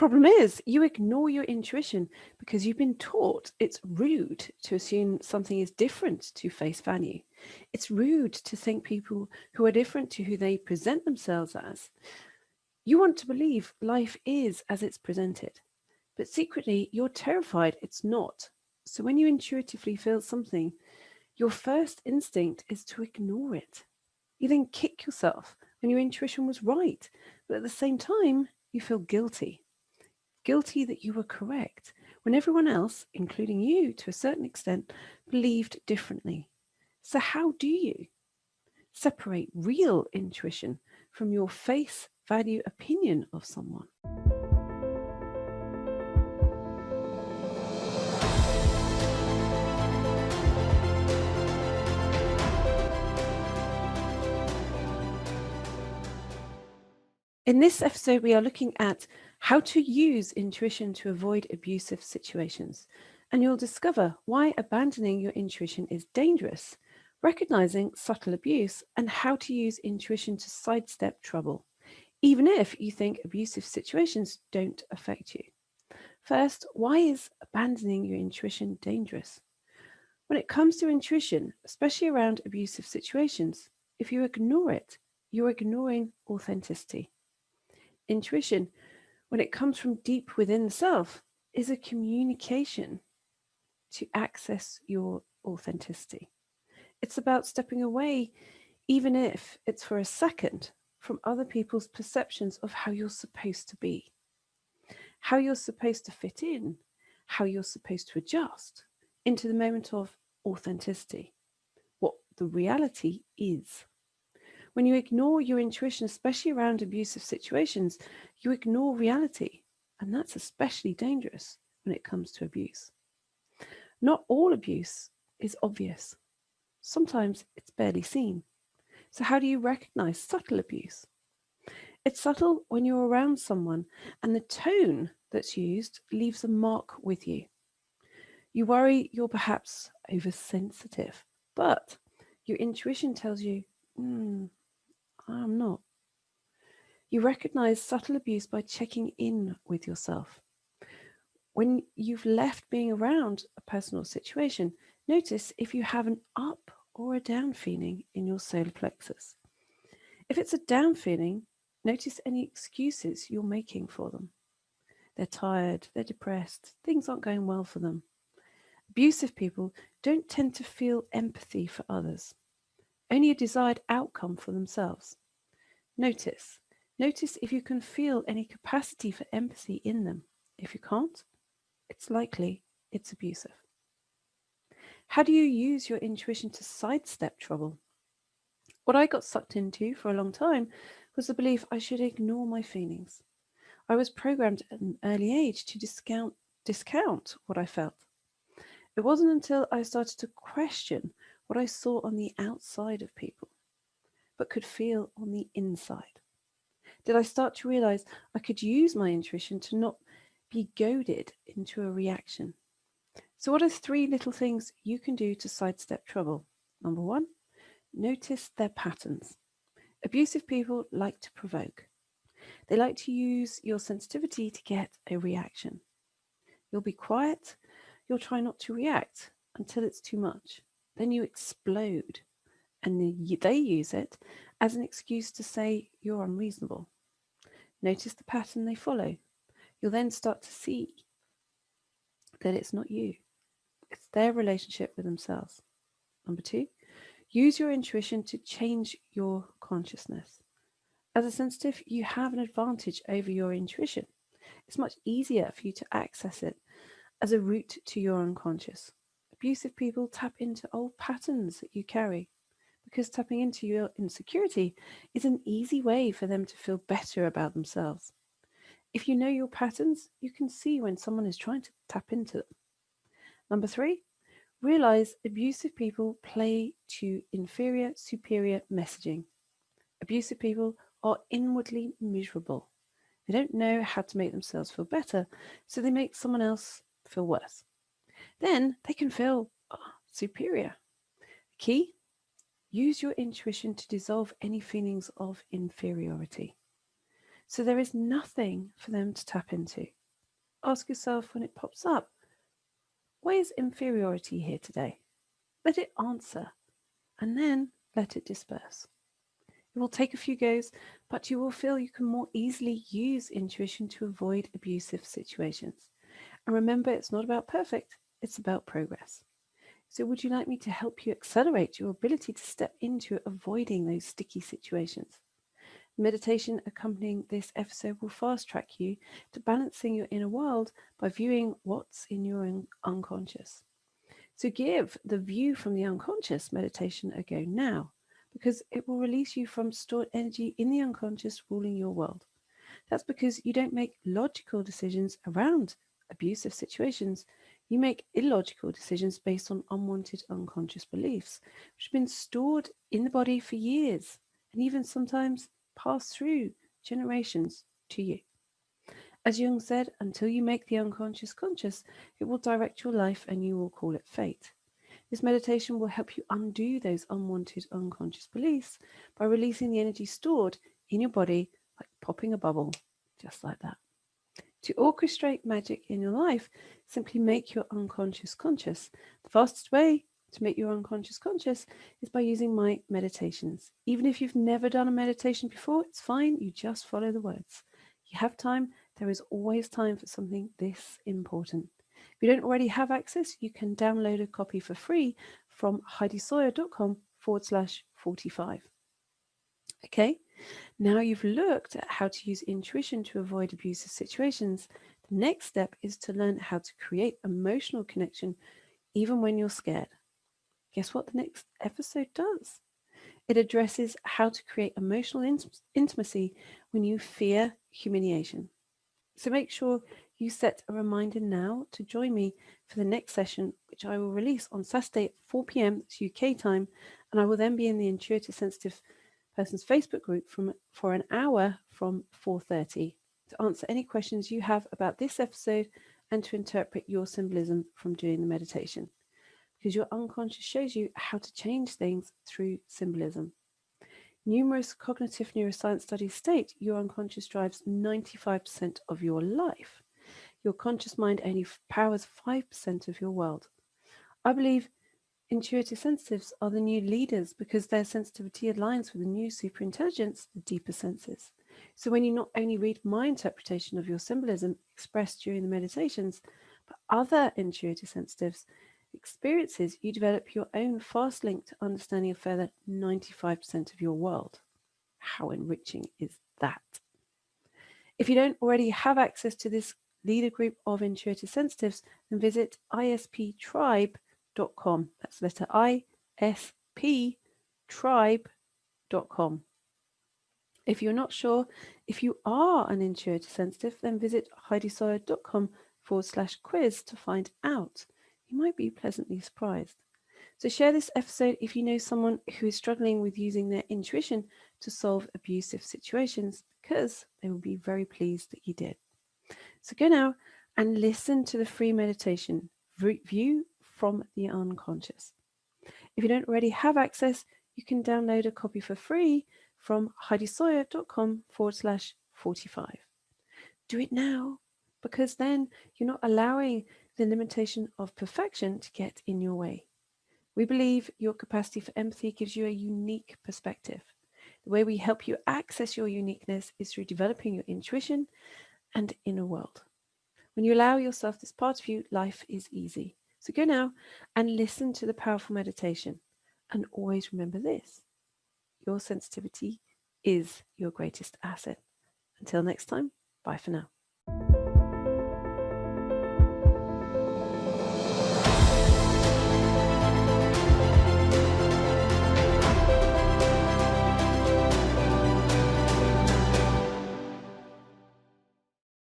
problem is, you ignore your intuition because you've been taught it's rude to assume something is different to face value. It's rude to think people who are different to who they present themselves as. You want to believe life is as it's presented, but secretly you're terrified it's not. So when you intuitively feel something, your first instinct is to ignore it. You then kick yourself when your intuition was right, but at the same time, you feel guilty. Guilty that you were correct when everyone else, including you to a certain extent, believed differently. So, how do you separate real intuition from your face value opinion of someone? In this episode, we are looking at how to use intuition to avoid abusive situations. And you'll discover why abandoning your intuition is dangerous, recognizing subtle abuse, and how to use intuition to sidestep trouble, even if you think abusive situations don't affect you. First, why is abandoning your intuition dangerous? When it comes to intuition, especially around abusive situations, if you ignore it, you're ignoring authenticity. Intuition, when it comes from deep within the self, is a communication to access your authenticity. It's about stepping away, even if it's for a second, from other people's perceptions of how you're supposed to be, how you're supposed to fit in, how you're supposed to adjust into the moment of authenticity, what the reality is. When you ignore your intuition, especially around abusive situations, you ignore reality. And that's especially dangerous when it comes to abuse. Not all abuse is obvious. Sometimes it's barely seen. So, how do you recognize subtle abuse? It's subtle when you're around someone and the tone that's used leaves a mark with you. You worry you're perhaps oversensitive, but your intuition tells you, I'm not. You recognize subtle abuse by checking in with yourself. When you've left being around a personal situation, notice if you have an up or a down feeling in your solar plexus. If it's a down feeling, notice any excuses you're making for them. They're tired, they're depressed, things aren't going well for them. Abusive people don't tend to feel empathy for others, only a desired outcome for themselves. Notice. Notice if you can feel any capacity for empathy in them. If you can't, it's likely it's abusive. How do you use your intuition to sidestep trouble? What I got sucked into for a long time was the belief I should ignore my feelings. I was programmed at an early age to discount what I felt. It wasn't until I started to question what I saw on the outside of people, but could feel on the inside, did I start to realize I could use my intuition to not be goaded into a reaction. So, what are three little things you can do to sidestep trouble? Number one, notice their patterns. Abusive people like to provoke. They like to use your sensitivity to get a reaction. You'll be quiet, you'll try not to react until it's too much. Then you explode, and they use it as an excuse to say you're unreasonable. Notice the pattern they follow. You'll then start to see that it's not you, it's their relationship with themselves. Number two, use your intuition to change your consciousness. As a sensitive, you have an advantage over your intuition. It's much easier for you to access it as a route to your unconscious. Abusive people tap into old patterns that you carry because tapping into your insecurity is an easy way for them to feel better about themselves. If you know your patterns, you can see when someone is trying to tap into them. Number three, realize abusive people play to inferior superior messaging. Abusive people are inwardly miserable. They don't know how to make themselves feel better, so they make someone else feel worse. Then they can feel superior. Key, use your intuition to dissolve any feelings of inferiority. So there is nothing for them to tap into. Ask yourself when it pops up, why is inferiority here today? Let it answer, and then let it disperse. It will take a few goes, but you will feel you can more easily use intuition to avoid abusive situations. And remember, it's not about perfect, it's about progress. So, would you like me to help you accelerate your ability to step into avoiding those sticky situations? Meditation accompanying this episode will fast track you to balancing your inner world by viewing what's in your unconscious. So give the view from the unconscious meditation a go now, because it will release you from stored energy in the unconscious ruling your world. That's because you don't make logical decisions around abusive situations. You make illogical decisions based on unwanted unconscious beliefs, which have been stored in the body for years and even sometimes passed through generations to you. As Jung said, until you make the unconscious conscious, it will direct your life and you will call it fate. This meditation will help you undo those unwanted unconscious beliefs by releasing the energy stored in your body, like popping a bubble, just like that. To orchestrate magic in your life, simply make your unconscious conscious. The fastest way to make your unconscious conscious is by using my meditations. Even if you've never done a meditation before, it's fine, you just follow the words. You have time, there is always time for something this important. If you don't already have access, you can download a copy for free from heidisawyer.com/45. Okay, now you've looked at how to use intuition to avoid abusive situations. The next step is to learn how to create emotional connection even when you're scared. Guess what the next episode does? It addresses how to create emotional intimacy when you fear humiliation. So make sure you set a reminder now to join me for the next session, which I will release on Saturday at 4 p.m. UK time, and I will then be in the Intuitive Sensitive Person's Facebook group for an hour from 4:30 to answer any questions you have about this episode and to interpret your symbolism from doing the meditation, because your unconscious shows you how to change things through symbolism. Numerous cognitive neuroscience studies state your unconscious drives 95% of your life. Your conscious mind only powers 5% of your world. I believe intuitive sensitives are the new leaders because their sensitivity aligns with the new superintelligence, the deeper senses. So when you not only read my interpretation of your symbolism expressed during the meditations, but other intuitive sensitives' experiences, you develop your own fast link to understanding a further 95% of your world. How enriching is that? If you don't already have access to this leader group of intuitive sensitives, then visit isptribe.com. That's letter I, S, P, tribe.com. If you're not sure if you are an intuitive sensitive, then visit heidisawyer.com/quiz to find out. You might be pleasantly surprised. So share this episode if you know someone who is struggling with using their intuition to solve abusive situations, because they will be very pleased that you did. So go now and listen to the free meditation, View from the Unconscious. If you don't already have access, you can download a copy for free from heidisawyer.com/45. Do it now, because then you're not allowing the limitation of perfection to get in your way. We believe your capacity for empathy gives you a unique perspective. The way we help you access your uniqueness is through developing your intuition and inner world. When you allow yourself this part of you, life is easy. So go now and listen to the powerful meditation. And always remember this: your sensitivity is your greatest asset. Until next time, bye for now.